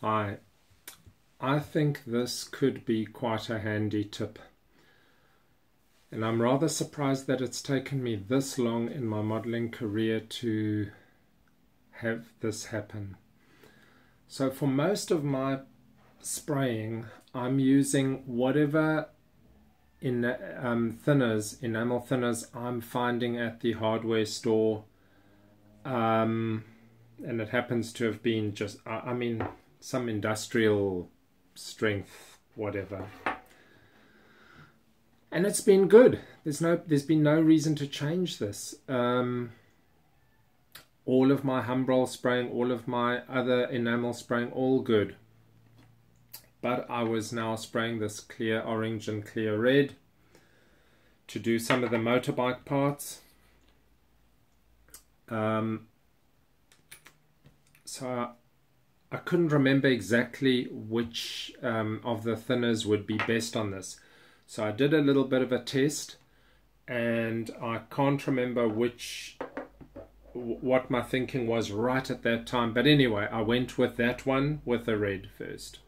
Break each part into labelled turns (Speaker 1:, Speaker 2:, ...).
Speaker 1: Hi, I think this could be quite a handy tip, and I'm rather surprised that it's taken me this long in my modeling career to have this happen. So for most of my spraying, I'm using whatever enamel thinners I'm finding at the hardware store, and it happens to have been just, I mean, some industrial strength, whatever. And it's been good. There's been no reason to change this. All of my Humbrol spraying, all of my other enamel spraying, all good. But I was now spraying this clear orange and clear red to do some of the motorbike parts. So I couldn't remember exactly which of the thinners would be best on this. So I did a little bit of a test, and I can't remember what my thinking was right at that time. But anyway, I went with that one with the red first.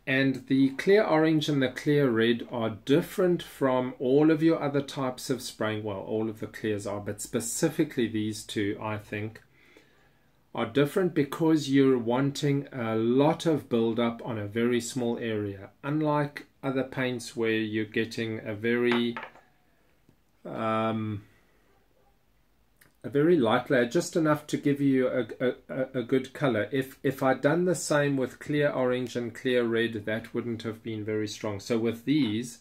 Speaker 1: And the clear orange and the clear red are different from all of your other types of spraying. Well, all of the clears are, but specifically these two, I think, are different because you're wanting a lot of build-up on a very small area. Unlike other paints where you're getting a very light layer, just enough to give you a good color. If I'd done the same with clear orange and clear red, that wouldn't have been very strong. So with these,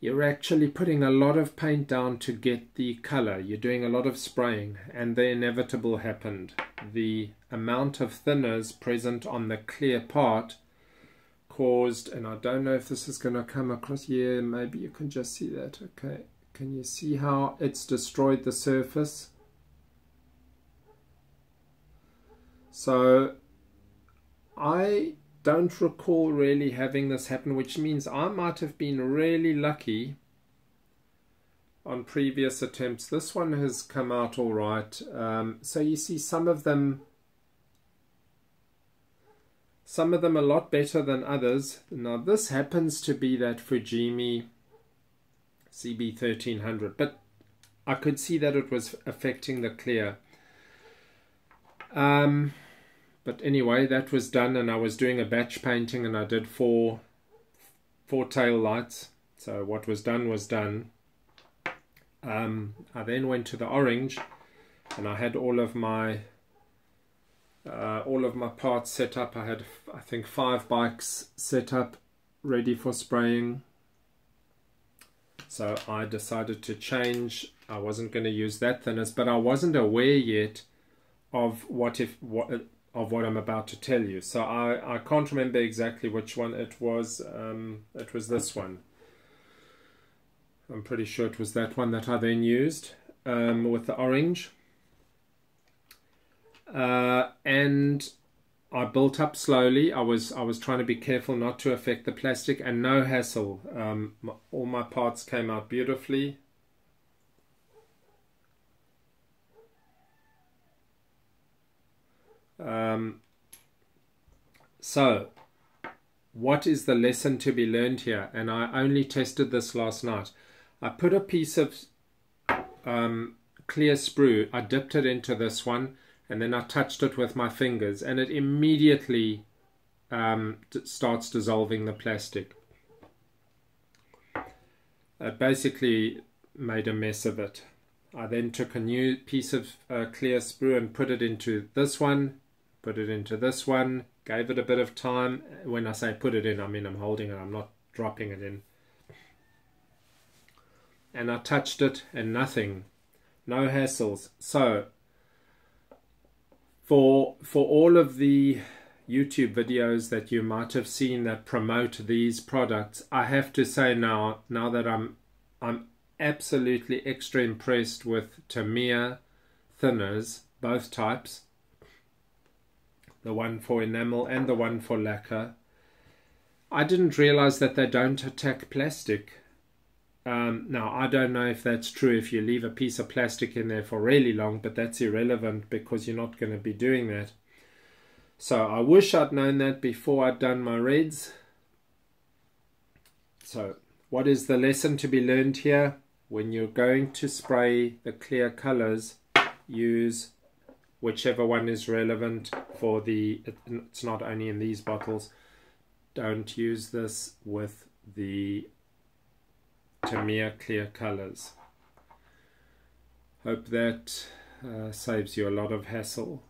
Speaker 1: you're actually putting a lot of paint down to get the color. You're doing a lot of spraying, and the inevitable happened. The amount of thinners present on the clear part caused, and I don't know if this is going to come across here, maybe you can just see that. Okay, can you see how it's destroyed the surface? So I don't recall really having this happen, which means I might have been really lucky on previous attempts. This one has come out all right. So you see some of them a lot better than others. Now this happens to be that Fujimi CB1300, but I could see that it was affecting the clear. But anyway, that was done, and I was doing a batch painting, and I did four tail lights. So what was done was done. I then went to the orange, and I had all of my parts set up. I had, I think, 5 bikes set up, ready for spraying. So I decided to change. I wasn't going to use that thinners, but I wasn't aware yet of what I'm about to tell you. So I can't remember exactly which one it was. It was this one. I'm pretty sure it was that one that I then used with the orange. And I built up slowly. I was trying to be careful not to affect the plastic, and no hassle. All my parts came out beautifully. So what is the lesson to be learned here? And I only tested this last night. I put a piece of clear sprue, I dipped it into this one, and then I touched it with my fingers, and it immediately starts dissolving the plastic. It basically made a mess of it. I then took a new piece of clear sprue and put it into this one, put it into this one, gave it a bit of time. When I say put it in, I mean I'm holding it, I'm not dropping it in. And I touched it, and nothing, no hassles. So for all of the YouTube videos that you might have seen that promote these products, I have to say now that I'm absolutely extra impressed with Tamiya thinners, both types, the one for enamel and the one for lacquer. I didn't realize that they don't attack plastic. Now, I don't know if that's true if you leave a piece of plastic in there for really long, but that's irrelevant because you're not going to be doing that. So I wish I'd known that before I'd done my reds. So what is the lesson to be learned here? When you're going to spray the clear colors, use whichever one is relevant for the, it's not only in these bottles. Don't use this with the Tamiya Clear colors. Hope that saves you a lot of hassle.